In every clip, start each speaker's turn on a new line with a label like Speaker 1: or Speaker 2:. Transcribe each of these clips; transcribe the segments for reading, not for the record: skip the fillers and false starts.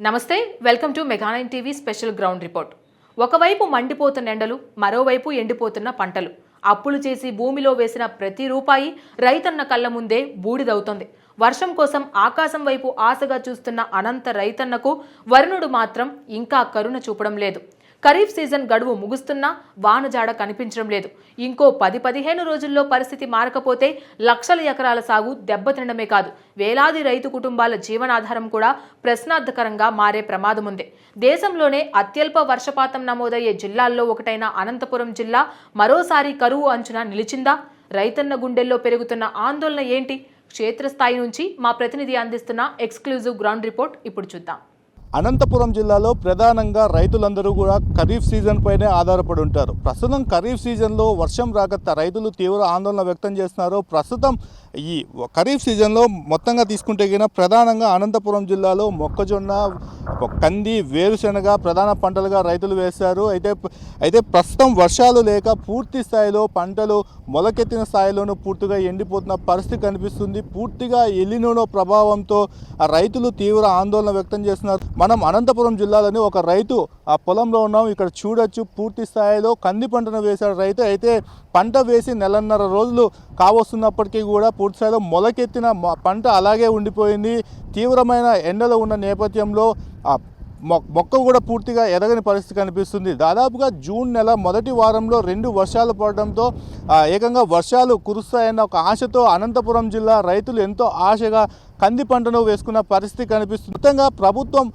Speaker 1: నమస్తే, welcome to Mega nine TV special ground report. ఒకవైపు మండిపోతున్న ఎండలు, మరోవైపు ఎండిపోతున్న పంటలు. అప్పులు చేసి భూమిలో వేసిన ప్రతి రూపాయి రైతన్న కళ్ళ ముందే బూడిదవుతోంది. వర్షం కోసం ఆకాశం వైపు ఆశగా చూస్తున్న అనంత రైతన్నకు వరుణుడు మాత్రం ఇంకా కరుణ చూపడం లేదు. ఖరీఫ్ సీజన్ గడువు ముగుస్తున్నా వానజాడ కనిపించడం లేదు. ఇంకో 10-15 రోజుల్లో పరిస్థితి మారకపోతే లక్షల ఎకరాల సాగు దెబ్బతినడమే కాదు, వేలాది రైతు కుటుంబాల జీవనాధారం కూడా ప్రశ్నార్థకరంగా మారే ప్రమాదం ఉంది. దేశంలోనే అత్యల్ప వర్షపాతం నమోదయ్యే జిల్లాల్లో ఒకటైన అనంతపురం జిల్లా మరోసారి కరువు అంచున నిలిచిందా? రైతన్న గుండెల్లో పెరుగుతున్న ఆందోళన ఏంటి? క్షేత్రస్థాయి నుంచి మా ప్రతినిధి అందిస్తున్న ఎక్స్క్లూజివ్ గ్రౌండ్ రిపోర్ట్ ఇప్పుడు చూద్దాం.
Speaker 2: అనంతపురం జిల్లాలో ప్రధానంగా రైతులందరూ కూడా ఖరీఫ్ సీజన్ పైనే ఆధారపడి ఉంటారు. ప్రస్తుతం ఖరీఫ్ సీజన్లో వర్షం రాక రైతులు తీవ్ర ఆందోళన వ్యక్తం చేస్తున్నారు. ప్రస్తుతం ఈ ఖరీఫ్ సీజన్లో మొత్తంగా తీసుకుంటే గిన ప్రధానంగా అనంతపురం జిల్లాలో మొక్కజొన్న, కంది, వేరుశెనగ ప్రధాన పంటలుగా రైతులు వేశారు. అయితే ప్రస్తుతం వర్షాలు లేక పూర్తి స్థాయిలో పంటలు మొలకెత్తిన స్థాయిలోనూ పూర్తిగా ఎండిపోతున్న పరిస్థితి కనిపిస్తుంది. పూర్తిగా ఎలినో ప్రభావంతో రైతులు తీవ్ర ఆందోళన వ్యక్తం చేస్తున్నారు. మనం అనంతపురం జిల్లాలోని ఒక రైతు ఆ పొలంలో ఉన్నాం. ఇక్కడ చూడొచ్చు, పూర్తి స్థాయిలో కంది పంటను వేశాడు రైతు. అయితే పంట వేసి 1.5 రోజులు కావస్తున్నప్పటికీ కూడా పూర్తి స్థాయిలో మొలకెత్తిన పంట అలాగే ఉండిపోయింది. తీవ్రమైన ఎండలో ఉన్న నేపథ్యంలో మొక్క కూడా పూర్తిగా ఎదగని పరిస్థితి కనిపిస్తుంది. దాదాపుగా జూన్ నెల మొదటి వారంలో 2 వర్షాలు పడడంతో ఏకంగా వర్షాలు కురుస్తాయన్న ఒక ఆశతో అనంతపురం జిల్లా రైతులు ఎంతో ఆశగా కంది పంటను వేసుకున్న పరిస్థితి కనిపిస్తుంది. మొత్తంగా ప్రభుత్వం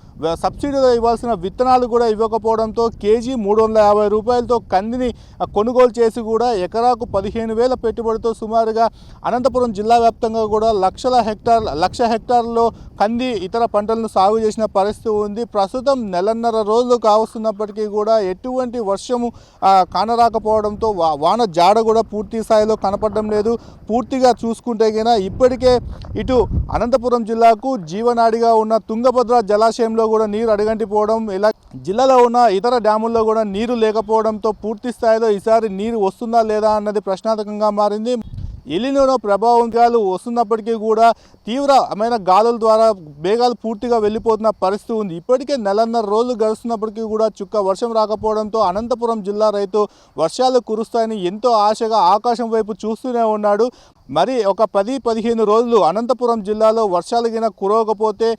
Speaker 2: సబ్సిడీలో ఇవ్వాల్సిన విత్తనాలు కూడా ఇవ్వకపోవడంతో కేజీ 350 రూపాయలతో కందిని కొనుగోలు చేసి కూడా ఎకరాకు 15,000 పెట్టుబడితో సుమారుగా అనంతపురం జిల్లా వ్యాప్తంగా కూడా 1,00,000 హెక్టార్లలో కంది ఇతర పంటలను సాగు చేసిన పరిస్థితి ఉంది. ప్రస్తుతం 1.5 రోజులు కావస్తున్నప్పటికీ కూడా ఎటువంటి వర్షము కానరాకపోవడంతో వాన జాడ కూడా పూర్తి స్థాయిలో కనపడడం లేదు. పూర్తిగా చూసుకుంటే గిన ఇప్పటికే ఇటు అనంతపురం జిల్లాకు జీవనాడిగా ఉన్న తుంగభద్ర జలాశయంలో కూడా నీరు అడుగంటిపోవడం, ఇలా జిల్లాలో ఉన్న ఇతర డ్యాముల్లో కూడా నీరు లేకపోవడంతో పూర్తి స్థాయిలో ఈసారి నీరు వస్తుందా లేదా అన్నది ప్రశ్నార్థకంగా మారింది. ఎలినో ప్రభావం వస్తున్నప్పటికీ కూడా తీవ్రమైన గాలుల ద్వారా మేఘాలు పూర్తిగా వెళ్ళిపోతున్న పరిస్థితి ఉంది. ఇప్పటికే 1.5 రోజులు గడుస్తున్నప్పటికీ కూడా చుక్క వర్షం రాకపోవడంతో అనంతపురం జిల్లా రైతు వర్షాలు కురుస్తాయని ఎంతో ఆశగా ఆకాశం వైపు చూస్తూనే ఉన్నాడు. మరి ఒక 10-15 రోజులు అనంతపురం జిల్లాలో వర్షాలు గిన కురవకపోతే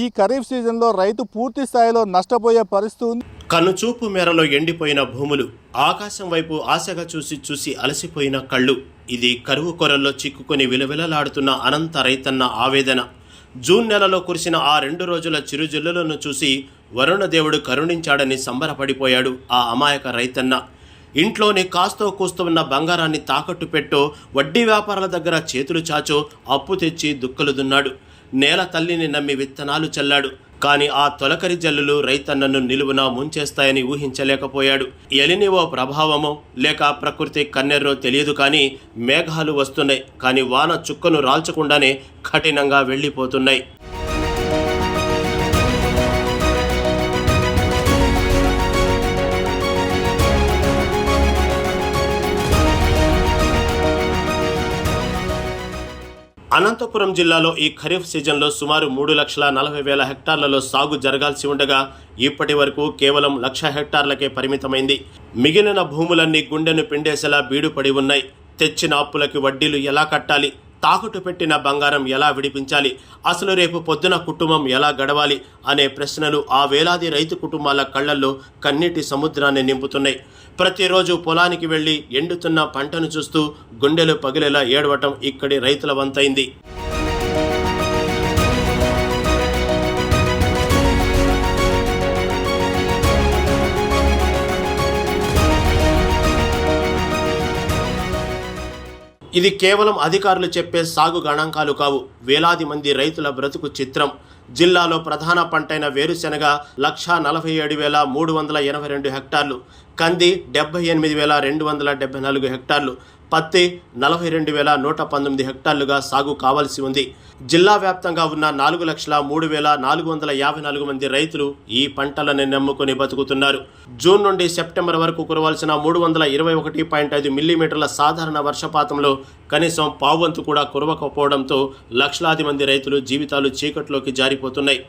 Speaker 2: ఈ ఖరీఫ్ సీజన్లో రైతు పూర్తి స్థాయిలో నష్టపోయే పరిస్థితి ఉంది.
Speaker 3: కనుచూపు మేరలో ఎండిపోయిన భూములు, ఆకాశం వైపు ఆశగా చూసి అలసిపోయిన కళ్ళు. ఇది కరువు కొరల్లో చిక్కుకొని విలవిలలాడుతున్న అనంత రైతన్న ఆవేదన. జూన్ నెలలో కురిసిన ఆ 2 రోజుల చిరుజల్లులను చూసి వరుణదేవుడు కరుణించాడని సంబరపడిపోయాడు ఆ అమాయక రైతన్న. ఇంట్లోని కాస్తో కూస్తూ ఉన్న బంగారాన్ని తాకట్టు పెట్టో, వడ్డీ వ్యాపారాల దగ్గర చేతులు చాచో అప్పు తెచ్చి దుక్కలు దున్నాడు. నేల తల్లిని నమ్మి విత్తనాలు చల్లాడు. కానీ ఆ తొలకరి జల్లులు రైతన్నను నిలువునా ముంచేస్తాయని ఊహించలేకపోయాడు. ఎలినివో ప్రభావమో లేక ప్రకృతి కన్నెర్రో తెలియదు, కానీ మేఘాలు వస్తున్నాయి, కానీ వాన చుక్కను రాల్చకుండానే కఠినంగా వెళ్ళిపోతున్నాయి. అనంతపురం జిల్లాలో ఈ ఖరీఫ్ సీజన్లో సుమారు 3,40,000 హెక్టార్లలో సాగు జరగాల్సి ఉండగా ఇప్పటి వరకు కేవలం 1,00,000 హెక్టార్లకే పరిమితమైంది. మిగిలిన భూములన్నీ గుండెను పిండేసేలా బీడుపడి ఉన్నాయి. తెచ్చిన అప్పులకి వడ్డీలు ఎలా కట్టాలి? తాకట్టు పెట్టిన బంగారం ఎలా విడిపించాలి? అసలు రేపు పొద్దున కుటుంబం ఎలా గడవాలి అనే ప్రశ్నలు ఆ వేలాది రైతు కుటుంబాల కళ్లల్లో కన్నీటి సముద్రాన్ని నింపుతున్నాయి. ప్రతిరోజు పొలానికి వెళ్లి ఎండుతున్న పంటను చూస్తూ గుండెలు పగిలేలా ఏడవటం ఇక్కడి రైతుల వంతైంది. ఇది కేవలం అధికారులు చెప్పే సాగు గణాంకాలు కావు, వేలాది మంది రైతుల బ్రతుకు చిత్రం. జిల్లాలో ప్రధాన పంటైన వేరుశెనగ 1,47,382 హెక్టార్లు, కంది 78,274 హెక్టార్లు, పత్తి 42,119 హెక్టార్లుగా సాగు కావాల్సి ఉంది. జిల్లా వ్యాప్తంగా ఉన్న 4,03,454 మంది రైతులు ఈ పంటలను నమ్ముకొని బతుకుతున్నారు. జూన్ నుండి సెప్టెంబర్ వరకు కురవాల్సిన 321.5 మిల్లీమీటర్ల సాధారణ వర్షపాతంలో కనీసం పావంతు కూడా కురవకపోవడంతో లక్షలాది మంది రైతులు జీవితాలు చీకట్లోకి జారిపోతున్నాయి.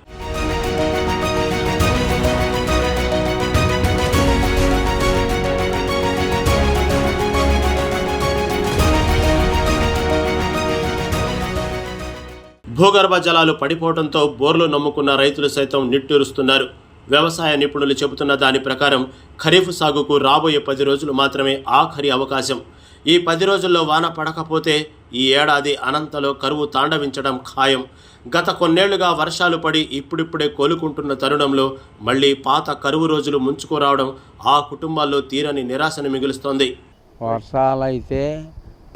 Speaker 3: భూగర్భ జలాలు పడిపోవడంతో బోర్లు నమ్ముకున్న రైతులు సైతం నిట్టూరుస్తున్నారు. వ్యవసాయ నిపుణులు చెబుతున్న దాని ప్రకారం ఖరీఫ్ సాగుకు రాబోయే 10 రోజులు మాత్రమే ఆఖరి అవకాశం. ఈ 10 రోజుల్లో వాన పడకపోతే ఈ ఏడాది అనంతలో కరువు తాండవించడం ఖాయం. గత కొన్నేళ్లుగా వర్షాలు పడి ఇప్పుడిప్పుడే కోలుకుంటున్న తరుణంలో మళ్ళీ పాత కరువు రోజులు ముంచుకురావడం ఆ కుటుంబాల్లో తీరని నిరాశను మిగులుస్తోంది.
Speaker 4: వర్షాలైతే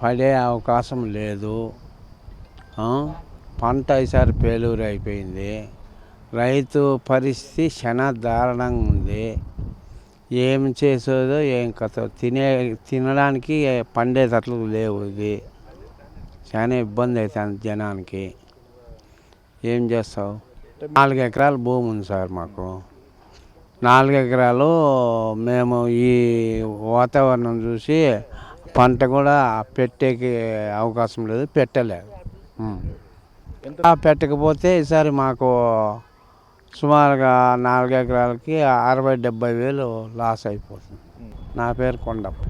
Speaker 4: పడే అవకాశం లేదు. పంట ఈసారి పేలూరు అయిపోయింది. రైతు పరిస్థితి చాలా దారుణంగా ఉంది. ఏం చేసేదో ఏం కథ తినడానికి పండేటట్లు లేవు. ఇది చాలా ఇబ్బంది అవుతుంది జనానికి. ఏం చేస్తావు? 4 ఎకరాల భూమి ఉంది సార్ మాకు. 4 ఎకరాలు మేము ఈ వాతావరణం చూసి పంట కూడా పెట్టేకి అవకాశం లేదు, పెట్టలేదు. పెట్టకపోతే ఈసారి మాకు సుమారుగా 4 ఎకరాలకి 60-70 వేలు లాస్ అయిపోతుంది. నా పేరు కొండప్ప.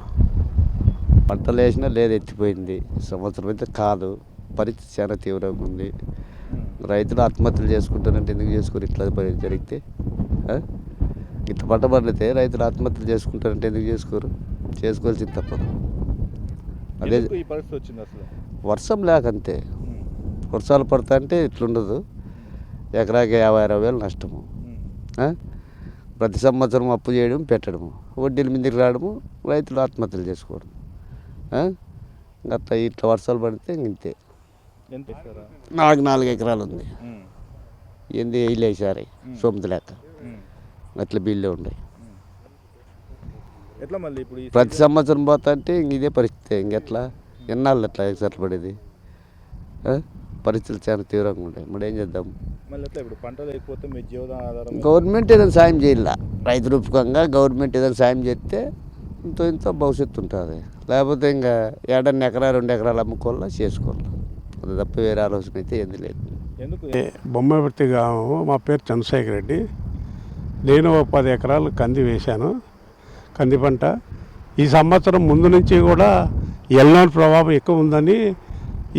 Speaker 5: పంటలు వేసినా లేదు, ఎత్తిపోయింది. సంవత్సరం అయితే కాదు, పరిస్థితి చాలా తీవ్రంగా ఉంది. రైతులు ఆత్మహత్యలు చేసుకుంటారంటే ఎందుకు చేసుకోరు? ఇట్లా జరిగితే ఇట్లా పంట పండితే రైతులు ఆత్మహత్యలు చేసుకుంటారంటే ఎందుకు చేసుకోరు? చేసుకోవాల్సింది తప్పదు. అదే వర్షం లేకంతే. వర్షాలు పడతా అంటే ఇట్లుండదు. ఎకరాకి 50-60 వేలు నష్టము. ప్రతి సంవత్సరం అప్పు చేయడం, పెట్టడము, వడ్డీల మీదకి రావడము, రైతులు ఆత్మహత్యలు చేసుకోవడం. అట్లా ఇట్లా వర్షాలు పడితే ఇంతే. నాకు 4 ఎకరాలు ఉంది. ఏంది వేసారి సొమ్ము లేక అట్లా బిల్లు ఉన్నాయి. ప్రతి సంవత్సరం పోతా అంటే ఇదే పరిస్థితి. ఇంకెట్లా ఎన్నాళ్ళు ఎట్లా ఎక్సర్లు పడేది? పరిస్థితులు చాలా తీవ్రంగా ఉంటాయి. మరి ఏం చేద్దాం? గవర్నమెంట్ ఏదైనా సాయం చేయాల. రైతు రూపకంగా గవర్నమెంట్ ఏదైనా సాయం చేస్తే ఇంతో భవిష్యత్తు ఉంటుంది. లేకపోతే ఇంకా 1 ఎకరా 2 ఎకరాలు అమ్ముకోవాలా, చేసుకోవాలి. అది తప్ప వేరే ఆలోచన అయితే ఏంది లేదు.
Speaker 6: బొమ్మపర్తి గ్రామం. మా పేరు చంద్రశేఖర్ రెడ్డి. నేను 10 ఎకరాలు కంది వేశాను. కంది పంట ఈ సంవత్సరం ముందు నుంచి కూడా ఎల్నోన్ ప్రభావం ఎక్కువ ఉందని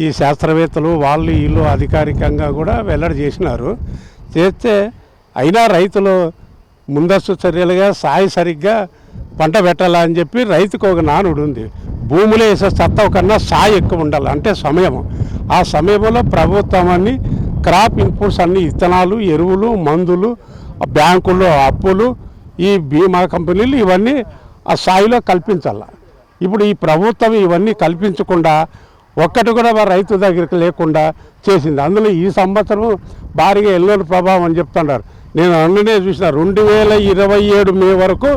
Speaker 6: ఈ శాస్త్రవేత్తలు వాళ్ళు వీళ్ళు అధికారికంగా కూడా వెల్లడి చేసినారు. చేస్తే అయినా రైతులు ముందస్తు చర్యలుగా సరిగ్గా పంట పెట్టాలని చెప్పి రైతుకు ఒక నానుడు ఉంది. భూమిలో వేసే సత్తా కన్నా సాయి ఎక్కువ ఉండాలి, అంటే సమయం. ఆ సమయంలో ప్రభుత్వం అన్ని క్రాప్ ఇన్పుట్స్ అన్ని విత్తనాలు, ఎరువులు, మందులు, బ్యాంకుల్లో అప్పులు, ఈ బీమా కంపెనీలు ఇవన్నీ ఆ స్థాయిలో కల్పించాలి. ఇప్పుడు ఈ ప్రభుత్వం ఇవన్నీ కల్పించకుండా ఒక్కటి కూడా రైతు దగ్గరికి లేకుండా చేసింది. అందులో ఈ సంవత్సరం భారీగా ఎల్లోని ప్రభావం అని చెప్తున్నారు. నేను అన్ననే చూసిన 2027 మే వరకు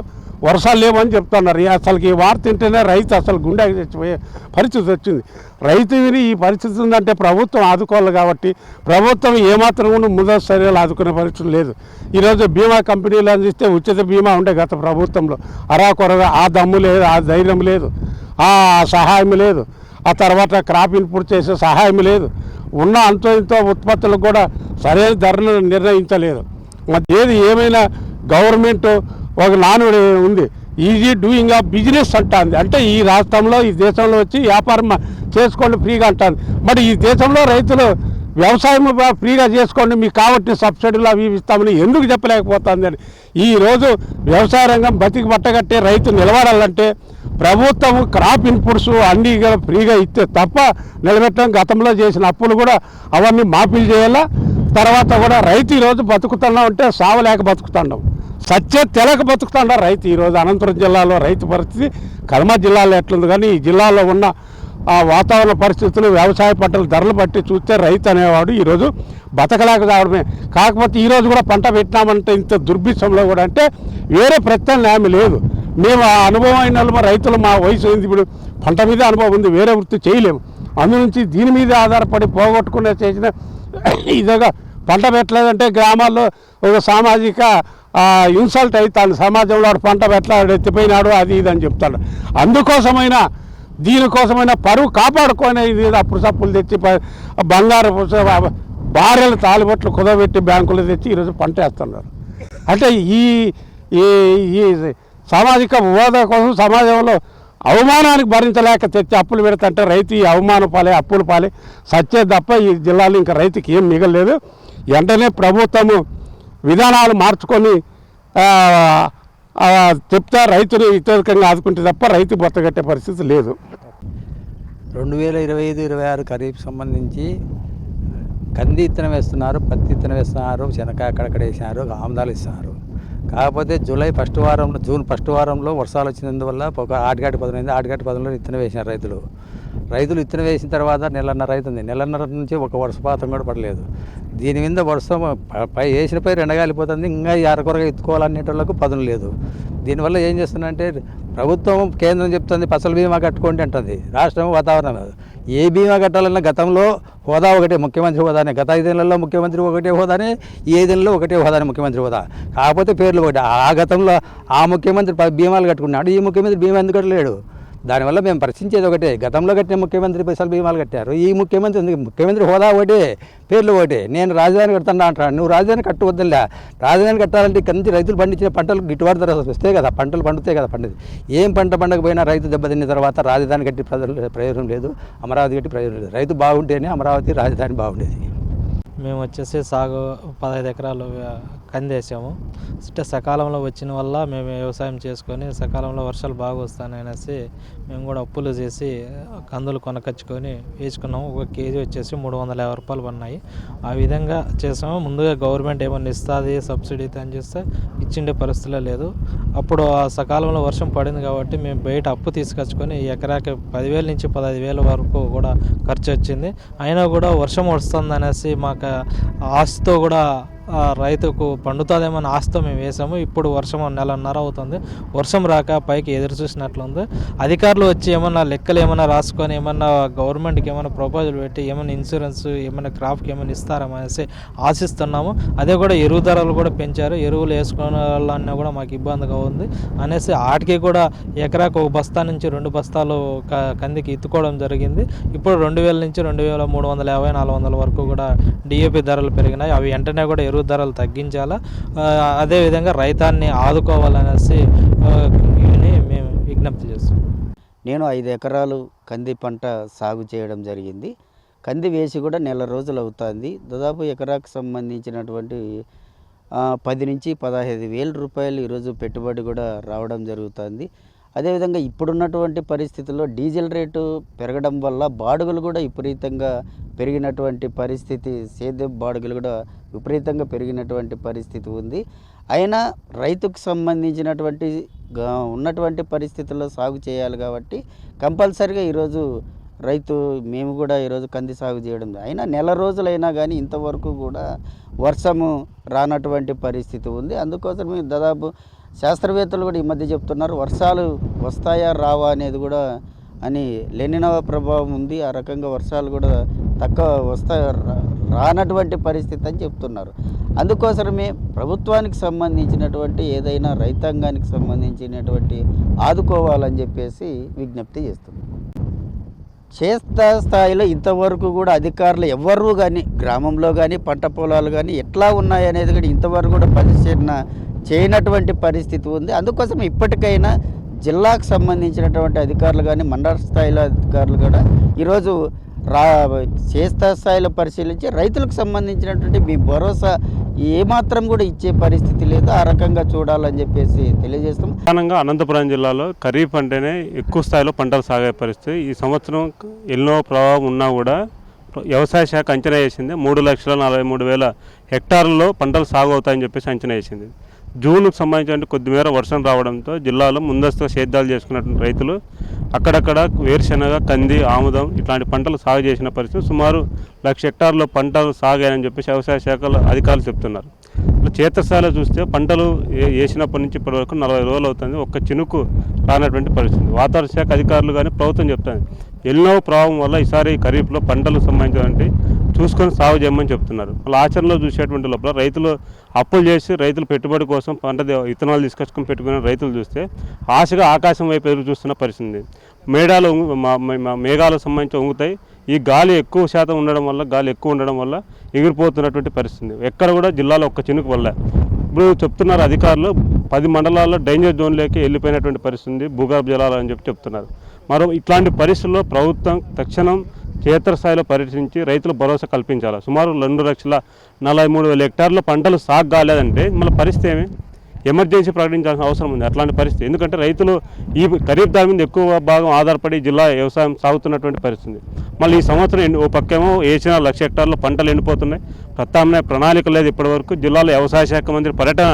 Speaker 6: వర్షాలు లేవని చెప్తున్నారు. అసలుకి ఈ వార్త వింటేనే రైతు అసలు గుండెకి తెచ్చిపోయే పరిస్థితి వచ్చింది. రైతు విని ఈ పరిస్థితి ఉందంటే ప్రభుత్వం ఆదుకోవాలి. కాబట్టి ప్రభుత్వం ఏమాత్రం కూడా ముందస్తు చర్యలు ఆదుకునే పరిస్థితి లేదు. ఈరోజు బీమా కంపెనీలు అందిస్తే ఉచిత బీమా ఉండే గత ప్రభుత్వంలో అరాకొరగా ఆ దమ్ము లేదు, ఆ ధైర్యం లేదు, ఆ సహాయం లేదు. ఆ తర్వాత క్రాప్ ఇన్పుట్ చేసే సహాయం లేదు. ఉన్న అంతో ఇంతో ఉత్పత్తులకు కూడా సరైన ధరను నిర్ణయించలేదు. ఏది ఏమైనా గవర్నమెంట్ ఒక నానుడి ఉంది, ఈజీ డూయింగ్ ఆఫ్ బిజినెస్ అంటుంది. అంటే ఈ రాష్ట్రంలో ఈ దేశంలో వచ్చి వ్యాపారం చేసుకోండి ఫ్రీగా అంటుంది. మరి ఈ దేశంలో రైతులు వ్యవసాయం ఫ్రీగా చేసుకోండి, మీకు కావట్టిన సబ్సిడీలు అవి ఇస్తామని ఎందుకు చెప్పలేకపోతుంది అని. ఈరోజు వ్యవసాయ రంగం బతికి బట్టగట్టే రైతు నిలబడాలంటే ప్రభుత్వం క్రాప్ ఇన్పుట్స్ అన్నీ ఫ్రీగా ఇస్తే తప్ప నిలబెట్టడం. గతంలో చేసిన అప్పులు కూడా అవన్నీ మాఫీలు చేయాలా. తర్వాత కూడా రైతు ఈరోజు బతుకుతున్నాం అంటే సావలేక బతుకుతున్నాం, సత్య తెలక బతుకుతున్నాడు రైతు. ఈరోజు అనంతపురం జిల్లాలో రైతు పరిస్థితి కడమ జిల్లాలో ఎట్లుంది, కానీ ఈ జిల్లాలో ఉన్న ఆ వాతావరణ పరిస్థితులు, వ్యవసాయ పంటల ధరలు బట్టి చూస్తే రైతు అనేవాడు ఈరోజు బతకలేక రావడమే. కాకపోతే ఈరోజు కూడా పంట పెట్టినామంటే ఇంత దుర్భిక్షంలో కూడా అంటే వేరే ప్రత్యామ్నాయం లేదు. మేము ఆ అనుభవం అయిన రైతులు, మా వయసు అయింది, ఇప్పుడు పంట మీద అనుభవం ఉంది, వేరే వృత్తి చేయలేము. అందునుంచి దీని మీద ఆధారపడి పోగొట్టుకునే చేసిన ఇదిగా పంట పెట్టలేదంటే గ్రామాల్లో ఒక సామాజిక ఇన్సల్ట్ అవుతాను. సమాజంలో పంట పెట్టలేడు, ఎత్తిపోయినాడు, అది ఇది అని చెప్తాడు. అందుకోసమైనా దీనికోసమైనా పరువు కాపాడుకొని ఇది అప్పుడు సప్పులు తెచ్చి బంగారు భార్యలు తాలిబొట్లు కుదబెట్టి బ్యాంకులు తెచ్చి ఈరోజు పంట వేస్తున్నారు. అంటే ఈ సామాజిక హోదా కోసం సమాజంలో అవమానానికి భరించలేక తెచ్చి అప్పులు పెడతంటే రైతు ఈ అవమాన పాలే అప్పుల పాలే సచ్చే తప్ప ఈ జిల్లాలో ఇంకా రైతుకి ఏం మిగలలేదు. వెంటనే ప్రభుత్వము విధానాలు మార్చుకొని చెప్తా రైతులు ఇతరికంగా ఆదుకుంటే తప్ప రైతు బొత్తగట్టే పరిస్థితి లేదు.
Speaker 7: 2025-26 ఖరీఫ్ సంబంధించి కంది ఇత్తనం వేస్తున్నారు, పత్తి ఇత్తనం వేస్తున్నారు, శనగకాయ అక్కడక్కడ వేసినారు, ఆముదాలు ఇస్తున్నారు. కాకపోతే జూన్ ఫస్ట్ వారంలో వర్షాలు వచ్చినందువల్ల ఒక ఆటికాటి 10 ఇత్తనం వేసినారు రైతులు ఇత్తనం వేసిన తర్వాత నెలన్నర అవుతుంది. నెలన్నర నుంచి ఒక వర్షపాతం కూడా పడలేదు. దీని మీద వర్షం వేసిన పై ఎండగాలిపోతుంది. ఇంకా ఈ అరకొరగా ఎత్తుకోవాలనేటోళ్ళకు పదును లేదు. దీనివల్ల ఏం చేస్తుందంటే ప్రభుత్వం కేంద్రం చెప్తుంది ఫసల్ బీమా కట్టుకోండి అంటుంది, రాష్ట్రం వాతావరణం ఏ బీమా కట్టాలన్నా గతంలో హోదా ఒకటే, ముఖ్యమంత్రి హోదానే. గత 5 ఏళ్లలో ముఖ్యమంత్రి ఒకటే హోదానే, ఈ 5 ఏళ్లలో ఒకటే హోదానే ముఖ్యమంత్రి హోదా. కాకపోతే పేర్లు ఒకటి. ఆ గతంలో ఆ ముఖ్యమంత్రి బీమాలు కట్టుకున్నాడు, ఈ ముఖ్యమంత్రి బీమా ఎందుకు కట్టలేడు? దానివల్ల మేము ప్రశ్నించేది ఒకటే, గతంలో కట్టిన ముఖ్యమంత్రి ఫసల్ బీమాలు కట్టారు, ఈ ముఖ్యమంత్రి హోదా ఒకటే, పేర్లు ఒకటే. నేను రాజధాని కడతాను అంటాను, నువ్వు రాజధాని కట్టవద్దులే. రాజధాని కట్టాలంటే ఇక్కడ నుంచి రైతులు పండించిన పంటలు గిట్టుబాటు ధర వస్తే కదా, పంటలు పండుతాయి కదా. ఏం పంట పండకపోయినా రైతు దెబ్బతిన్న తర్వాత రాజధాని కట్టి ప్రయోజనం లేదు, అమరావతి కట్టి ప్రయోజనం లేదు. రైతు బాగుంటేనే అమరావతి రాజధాని బాగుండేది.
Speaker 8: మేము వచ్చేసి సాగు 15 ఎకరాలు కంది వేసాము. సకాలంలో వచ్చిన వల్ల మేము వ్యవసాయం చేసుకొని సకాలంలో వర్షాలు బాగా వస్తాయనేసి మేము కూడా అప్పులు చేసి కందులు కొనకచ్చుకొని వేసుకున్నాము. ఒక కేజీ వచ్చేసి 350 రూపాయలు పడినాయి. ఆ విధంగా చేసాము. ముందుగా గవర్నమెంట్ ఏమన్నా ఇస్తుంది సబ్సిడీ అని చేస్తే ఇచ్చిండే పరిస్థితిలో లేదు. అప్పుడు ఆ సకాలంలో వర్షం పడింది కాబట్టి మేము బయట అప్పు తీసుకొచ్చుకొని ఎకరాకి 10,000 నుంచి 15,000 వరకు కూడా ఖర్చు వచ్చింది. అయినా కూడా వర్షం వస్తుంది అనేసి మాకు ఆశతో కూడా రైతుకు పండుతుందేమని ఆశతో మేము వేసాము. ఇప్పుడు వర్షం నెలన్నర అవుతుంది, వర్షం రాక పైకి ఎదురు చూసినట్లుంది. అధికారులు వచ్చి ఏమన్నా లెక్కలు ఏమన్నా రాసుకొని ఏమన్నా గవర్నమెంట్కి ఏమైనా ప్రపోజల్ పెట్టి ఏమైనా ఇన్సూరెన్స్ ఏమైనా క్రాప్కి ఏమైనా ఇస్తారనేసి ఆశిస్తున్నాము. అదే కూడా ఎరువు ధరలు కూడా పెంచారు, ఎరువులు వేసుకోవాలన్నా కూడా మాకు ఇబ్బందిగా ఉంది అనేసి వాటికి కూడా ఎకరాకు 1 బస్తా నుంచి 2 బస్తాలు కందికి ఎత్తుకోవడం జరిగింది. ఇప్పుడు 2,000 నుంచి 2,350-400 వరకు కూడా డిఏపి ధరలు పెరిగినాయి. అవి వెంటనే కూడా ఎరువు ధరలు తగ్గించాలా, అదేవిధంగా రైతాన్ని ఆదుకోవాలనేసి మేము విజ్ఞప్తి చేస్తున్నాం.
Speaker 9: నేను 5 ఎకరాలు కంది పంట సాగు చేయడం జరిగింది. కంది వేసి కూడా నెల రోజులు అవుతుంది. దాదాపు ఎకరాకు సంబంధించినటువంటి 10 నుంచి 15,000 రూపాయలు ఈరోజు పెట్టుబడి కూడా రావడం జరుగుతుంది. అదేవిధంగా ఇప్పుడున్నటువంటి పరిస్థితుల్లో డీజిల్ రేటు పెరగడం వల్ల బాడుగులు కూడా విపరీతంగా పెరిగినటువంటి పరిస్థితి, సేద్యపు బాడుగులు కూడా విపరీతంగా పెరిగినటువంటి పరిస్థితి ఉంది. అయినా రైతుకు సంబంధించినటువంటి ఉన్నటువంటి పరిస్థితుల్లో సాగు చేయాలి కాబట్టి కంపల్సరిగా ఈరోజు మేము కూడా ఈరోజు కంది సాగు చేయడం. అయినా నెల రోజులైనా కానీ ఇంతవరకు కూడా వర్షము రానటువంటి పరిస్థితి ఉంది. అందుకోసం దాదాపు శాస్త్రవేత్తలు కూడా ఈ మధ్య చెప్తున్నారు వర్షాలు వస్తాయా రావా అనేది కూడా అని లెనినో ప్రభావం ఉంది. ఆ రకంగా వర్షాలు కూడా రానటువంటి పరిస్థితి అని చెప్తున్నారు. అందుకోసమే ప్రభుత్వానికి సంబంధించినటువంటి ఏదైనా రైతాంగానికి సంబంధించినటువంటి ఆదుకోవాలని చెప్పేసి విజ్ఞప్తి చేస్తున్నాం. క్షేత్రస్థాయిలో ఇంతవరకు కూడా అధికారులు ఎవ్వరూ కానీ గ్రామంలో కానీ పంట పొలాలు కానీ ఎట్లా ఉన్నాయనేది కూడా ఇంతవరకు కూడా పరిశీలన చేయనటువంటి పరిస్థితి ఉంది. అందుకోసం ఇప్పటికైనా జిల్లాకు సంబంధించినటువంటి అధికారులు కానీ మండల స్థాయిలో అధికారులు కూడా ఈరోజు క్షేత్రస్థాయిలో పరిశీలించి రైతులకు సంబంధించినటువంటి మీ భరోసా ఏమాత్రం కూడా ఇచ్చే పరిస్థితి లేదు. ఆ రకంగా చూడాలని చెప్పేసి తెలియజేస్తాం.
Speaker 6: ప్రధానంగా అనంతపురం జిల్లాలో ఖరీఫ్ అంటేనే ఎక్కువ స్థాయిలో పంటలు సాగే పరిస్థితి. ఈ సంవత్సరం ఎన్నో ప్రభావం ఉన్నా కూడా వ్యవసాయ శాఖ అంచనా వేసింది 3,43,000 హెక్టార్లలో పంటలు సాగు అవుతాయని చెప్పేసి అంచనా వేసింది. జూన్కు సంబంధించిన కొద్దిమేర వర్షం రావడంతో జిల్లాలో ముందస్తుగా సేద్యాలు చేసుకున్నటువంటి రైతులు అక్కడక్కడ వేరుశెనగ, కంది, ఆముదం ఇట్లాంటి పంటలు సాగు చేసిన పరిస్థితి. సుమారు 1,00,000 హెక్టార్లో పంటలు సాగాయని చెప్పేసి వ్యవసాయ శాఖల అధికారులు చెప్తున్నారు. క్షేత్రస్థాయిలో చూస్తే పంటలు వేసినప్పటి నుంచి ఇప్పటి వరకు 40 రోజులు అవుతుంది, ఒక్క చినుకు రానటువంటి పరిస్థితి. వాతావరణ శాఖ అధికారులు కానీ ప్రభుత్వం చెప్తుంది ఎన్నో ప్రభావం వల్ల ఈసారి ఖరీఫ్లో పంటలకు సంబంధించినటువంటి చూసుకొని సాగు చేయమని చెప్తున్నారు. వాళ్ళ ఆచరణలో చూసేటువంటి లోపల రైతులు అప్పులు చేసి రైతులు పెట్టుబడి కోసం పంట విత్తనాలు తీసుకొచ్చుకొని పెట్టుకునే రైతులు చూస్తే ఆశగా ఆకాశం వైపు ఎదురు చూస్తున్న పరిస్థితి. మేఘాలకు సంబంధించి వంగుతాయి. ఈ గాలి ఎక్కువ శాతం ఉండడం వల్ల, గాలి ఎక్కువ ఉండడం వల్ల ఎగిరిపోతున్నటువంటి పరిస్థితి. ఎక్కడ కూడా జిల్లాలో ఒక్క చినుకు వల్ల ఇప్పుడు చెప్తున్నారు అధికారులు 10 మండలాల్లో డేంజర్ జోన్లోకి వెళ్ళిపోయినటువంటి పరిస్థితి ఉంది, భూగర్భ జలాలు అని చెప్తున్నారు. ఇట్లాంటి పరిస్థితుల్లో ప్రభుత్వం తక్షణం క్షేత్రస్థాయిలో పర్యటించి రైతులు భరోసా కల్పించాలి. సుమారు 2,43,000 హెక్టార్ల పంటలు సాగు కాలేదంటే మన పరిస్థితి ఏమి? ఎమర్జెన్సీ ప్రకటించాల్సిన అవసరం ఉంది అట్లాంటి పరిస్థితి. ఎందుకంటే రైతులు ఈ ఖరీఫ్ దాని మీద ఎక్కువ భాగం ఆధారపడి జిల్లా వ్యవసాయం సాగుతున్నటువంటి పరిస్థితి. మళ్ళీ ఈ సంవత్సరం ఓ పక్కేమో వేసిన 1,00,000 హెక్టార్ల పంటలు ఎండిపోతున్నాయి. ప్రత్యామ్నాయ ప్రణాళిక లేదు ఇప్పటివరకు. జిల్లాలో వ్యవసాయ శాఖ మంత్రి పర్యటన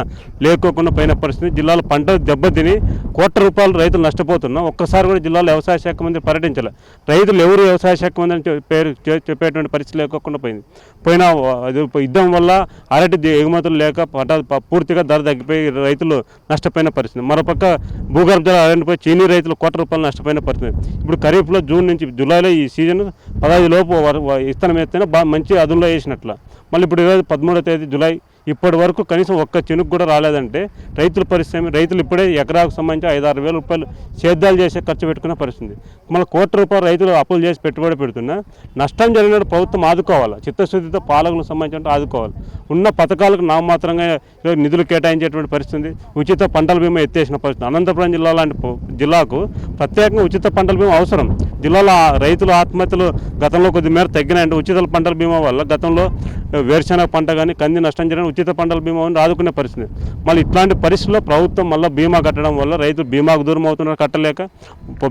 Speaker 6: లేకోకుండా పోయిన పరిస్థితి. జిల్లాలో పంటలు దెబ్బతిని ₹1,00,00,000 రైతులు నష్టపోతున్నాం. ఒక్కసారి కూడా జిల్లాలో వ్యవసాయ శాఖ మంత్రి పర్యటించాలి. రైతులు ఎవరు వ్యవసాయ శాఖ మంత్రి అని పేరు చెప్పేటువంటి పరిస్థితి లేకోకుండా పోయింది. యుద్ధం వల్ల అరటి ఎగుమతులు లేక పంట పూర్తిగా ధర తగ్గిపోయి రైతులు నష్టపోయిన పరిస్థితి. మరోపక్క భూగర్భ జలాలు అరణిపోయి చీనీ రైతులు ₹1,00,00,000 నష్టపోయిన పరిస్థితి. ఇప్పుడు ఖరీఫ్లో జూన్ నుంచి జూలైలో ఈ సీజన్ 15 లోపు విత్తనం వేస్తేనే మంచి అదునులో వేసినట్ల. మళ్ళీ ఇప్పుడు 13వ తేదీ జూలై ఇప్పటి వరకు కనీసం ఒక్క చినుకు కూడా రాలేదంటే రైతుల పరిస్థితి. రైతులు ఇప్పుడే ఎకరాకు సంబంధించి 5-6 వేల రూపాయలు సేద్యాలు చేసే ఖర్చు పెట్టుకున్న పరిస్థితి. మళ్ళీ ₹1,00,00,000 రైతులు అప్పులు చేసి పెట్టుబడి పెడుతున్నా నష్టం జరిగిన ప్రభుత్వం ఆదుకోవాలి. చిత్తశుద్ధితో పాలకులకు సంబంధించి ఆదుకోవాలి. ఉన్న పథకాలకు నామమాత్రంగా నిధులు కేటాయించేటువంటి పరిస్థితి. ఉచిత పంటల బీమా ఎత్తేసిన పరిస్థితి. అనంతపురం జిల్లా లాంటి జిల్లాకు ప్రత్యేకంగా ఉచిత పంటల బీమా అవసరం. జిల్లాలో రైతుల ఆత్మహత్యలు గతంలో కొద్ది మేర తగ్గినాయంటే ఉచిత పంటల బీమా వల్ల గతంలో వేరుశెనగ పంట కానీ కంది నష్టం జరిగిన ఉచిత పంటల బీమా ఆదుకునే పరిస్థితి. మళ్ళీ ఇట్లాంటి పరిస్థితుల్లో ప్రభుత్వం మళ్ళీ బీమా కట్టడం వల్ల రైతులు బీమాకు దూరం అవుతున్నారు, కట్టలేక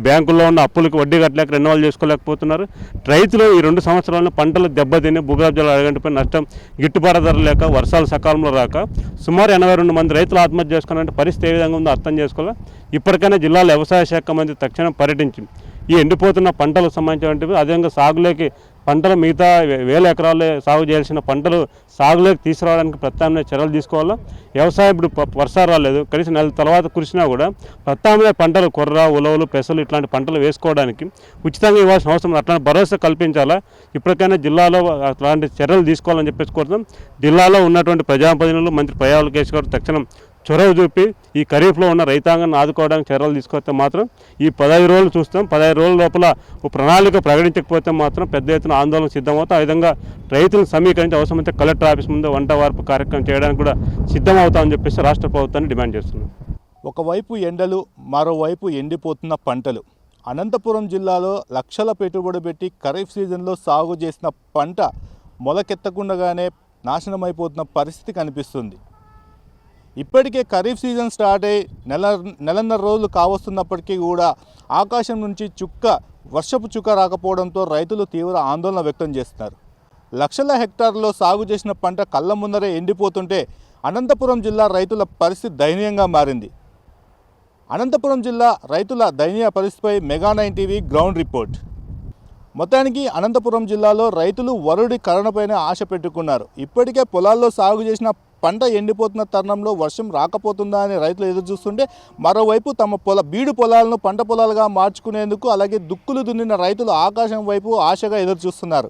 Speaker 6: బ్యాంకుల్లో ఉన్న అప్పులకు వడ్డీ కట్టలేక రెన్యువల్ చేసుకోలేకపోతున్నారు. రైతులు ఈ 2 సంవత్సరాల్లో పంటలు దెబ్బతిని భూగర్భ జలాలు అడగంటిపై నష్టం, గిట్టుబాటు ధర లేక, వర్షాలు సకాలంలో రాక సుమారు 82 మంది రైతులు ఆత్మహత్య చేసుకున్నారంటే పరిస్థితి ఏ విధంగా ఉందో అర్థం చేసుకోవాలి. ఇప్పటికైనా జిల్లాలో వ్యవసాయ శాఖ మంత్రి తక్షణం పర్యటించి ఈ ఎండిపోతున్న పంటలకు సంబంధించినవి అదేవిధంగా సాగులోకి పంటలు మిగతా 1,000 ఎకరాల్లో సాగు చేయాల్సిన పంటలు సాగులోకి తీసుకురావడానికి ప్రత్యామ్నాయ చర్యలు తీసుకోవాలా. వ్యవసాయం ఇప్పుడు వర్షాలు రాలేదు, కనీసం నెల తర్వాత కురిసినా కూడా ప్రత్యామ్నాయ పంటలు కొర్ర, ఉలవలు, పెసలు ఇట్లాంటి పంటలు వేసుకోవడానికి ఉచితంగా ఇవ్వాల్సిన అవసరం, అట్లాంటి భరోసా కల్పించాలా. ఇప్పటికైనా జిల్లాలో అట్లాంటి చర్యలు తీసుకోవాలని చెప్పేసి కోరుతాం. జిల్లాలో ఉన్నటువంటి ప్రజాప్రతినిధులు మంత్రి పయ్యావుల కేశవ్ గారు తక్షణం చొరవ చూపి ఈ ఖరీఫ్లో ఉన్న రైతాంగాన్ని ఆదుకోవడానికి చర్యలు తీసుకొస్తే మాత్రం ఈ 15 రోజులు చూస్తాం. 15 రోజుల లోపల ప్రణాళిక ప్రకటించకపోతే మాత్రం పెద్ద ఎత్తున ఆందోళన సిద్ధమవుతాం. ఆ విధంగా రైతులను సమీకరించి అవసరమైతే కలెక్టర్ ఆఫీస్ ముందు వంట వార్పు కార్యక్రమం చేయడానికి కూడా సిద్ధమవుతామని చెప్పేసి రాష్ట్ర ప్రభుత్వాన్ని డిమాండ్ చేస్తున్నాం.
Speaker 2: ఒకవైపు ఎండలు, మరోవైపు ఎండిపోతున్న పంటలు. అనంతపురం జిల్లాలో లక్షల పెట్టుబడి పెట్టి ఖరీఫ్ సీజన్లో సాగు చేసిన పంట మొలకెత్తకుండగానే నాశనమైపోతున్న పరిస్థితి కనిపిస్తుంది. ఇప్పటికే ఖరీఫ్ సీజన్ స్టార్ట్ అయ్యి నెలన్నర రోజులు కావస్తున్నప్పటికీ కూడా ఆకాశం నుంచి వర్షపు చుక్క రాకపోవడంతో రైతులు తీవ్ర ఆందోళన వ్యక్తం చేస్తున్నారు. లక్షల హెక్టార్లలో సాగు చేసిన పంట కళ్ళ ముందరే ఎండిపోతుంటే అనంతపురం జిల్లా రైతుల పరిస్థితి దయనీయంగా మారింది. అనంతపురం జిల్లా రైతుల దయనీయ పరిస్థితిపై మెగా9 టీవీ గ్రౌండ్ రిపోర్ట్. మొత్తానికి అనంతపురం జిల్లాలో రైతులు వరుడి కరుణపైన ఆశ పెట్టుకున్నారు. ఇప్పటికే పొలాల్లో సాగు చేసిన పంట ఎండిపోతున్న తరుణంలో వర్షం రాకపోతుందా అని రైతులు ఎదురు చూస్తుంటే మరోవైపు తమ బీడు పొలాలను పంట పొలాలుగా మార్చుకునేందుకు అలాగే దుక్కులు దున్నిన రైతులు ఆకాశం వైపు ఆశగా ఎదురు చూస్తున్నారు.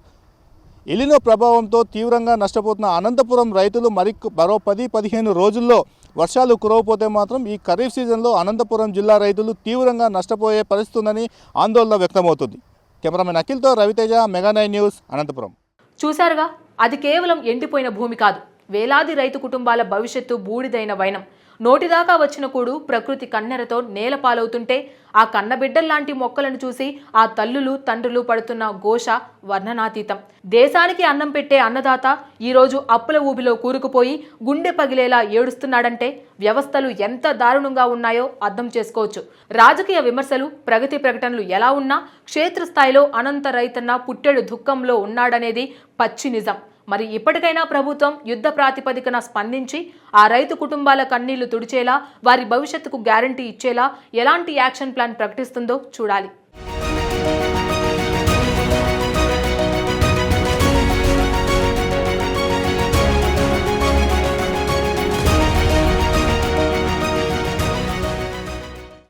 Speaker 2: ఎలినో ప్రభావంతో తీవ్రంగా నష్టపోతున్న అనంతపురం రైతులు మరో 10-15 రోజుల్లో వర్షాలు కురవకపోతే మాత్రం ఈ ఖరీఫ్ సీజన్లో అనంతపురం జిల్లా రైతులు తీవ్రంగా నష్టపోయే పరిస్థితి ఉందని ఆందోళన వ్యక్తమవుతుంది. కెమెరామెన్ అఖిల్తో రవితేజ, మెగా9 న్యూస్, అనంతపురం.
Speaker 1: చూశారుగా, అది కేవలం ఎండిపోయిన భూమి కాదు, వేలాది రైతు కుటుంబాల భవిష్యత్తు బూడిదైన వైనం. నోటిదాకా వచ్చిన కూడు ప్రకృతి కన్నెరతో నేల పాలవుతుంటే ఆ కన్నబిడ్డల్లాంటి మొక్కలను చూసి ఆ తల్లులు తండ్రులు పడుతున్న ఘోష వర్ణనాతీతం. దేశానికి అన్నం పెట్టే అన్నదాత ఈరోజు అప్పుల ఊబిలో కూరుకుపోయి గుండె పగిలేలా ఏడుస్తున్నాడంటే వ్యవస్థలు ఎంత దారుణంగా ఉన్నాయో అర్థం చేసుకోవచ్చు. రాజకీయ విమర్శలు, ప్రగతి ప్రకటనలు ఎలా ఉన్నా క్షేత్రస్థాయిలో అనంత రైతన్న పుట్టెడు దుఃఖంలో ఉన్నాడనేది పచ్చి నిజం. మరి ఇప్పటికైనా ప్రభుత్వం యుద్ధ ప్రాతిపదికన స్పందించి ఆ రైతు కుటుంబాల కన్నీళ్లు తుడిచేలా, వారి భవిష్యత్తుకు గ్యారంటీ ఇచ్చేలా ఎలాంటి యాక్షన్ ప్లాన్ ప్రకటిస్తుందో చూడాలి.